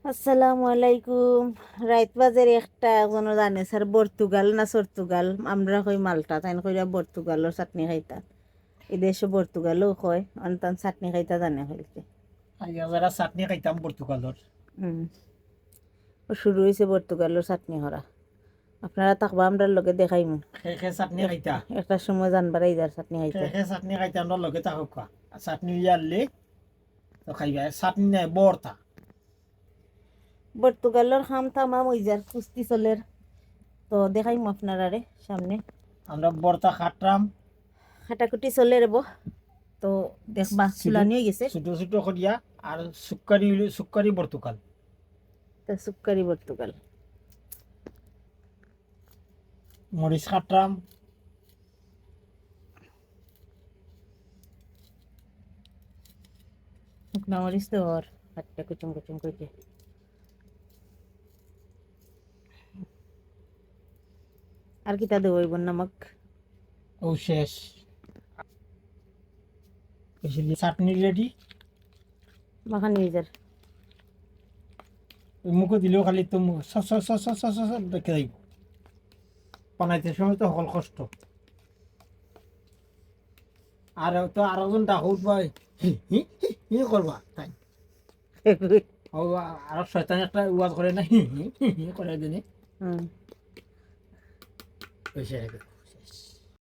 আসসালামু আলাইকুম। রাইত বাজের একটা কোনো জানে স্যার পর্তুগাল না পর্তুগাল, আমরা কই মাল্টা, তাই কইরা পর্তুগালের চাটনি খাইতা। এই দেশে পর্তুগালও কয় অন্তান চাটনি খাইতা জানে হইলতে। আইয়া যারা চাটনি খাইতাম পর্তুগালর। হুম, ও শুরু হয়েছে পর্তুগালের চাটনি করা। আপনারা তাকবা আমরার লগে দেখাইমু। খে খে চাটনি খাইতা একটা সময় জানবার এইদার চাটনি খে খাইতে। খে চাটনি খাইতাম লগে থাকুক খা চাটনি ইয়ারলে তো খাইবা চাটনি নাই বর্তা। পর্তুগালের খাম তামাম ওইজার কুস্তি চলের, তো দেখাইমু আপনারারে সামনে। আমরা বর্তা খাটরাম খাটাকুটি চলে রেব, তো দেখবা ছোট চুলানি হয়ে গেছে। ছোট ছোট করিয়া আর সুক্কারি সুক্কারি পর্তুগাল তো সুক্কারি পর্তুগাল। মরিচ খাটরাম শুকনা মরিচ তো ওর হাতটা কুচুম কুচুম করে। আর কিতা দেবো হইব নমক। ও শেষ চাটনি রেডি। মাখানি হইজার। মুখে দিলেও খালি তো দেখে যাইব বানাইতে সময় তো সকল কষ্ট। আর তো আরো জন ডাকুট ভাই হি হি হি করবা তাই ও আর শয়তান একটা ওয়াজ করে না হি হি হি করে দিনে হুম। পয়সা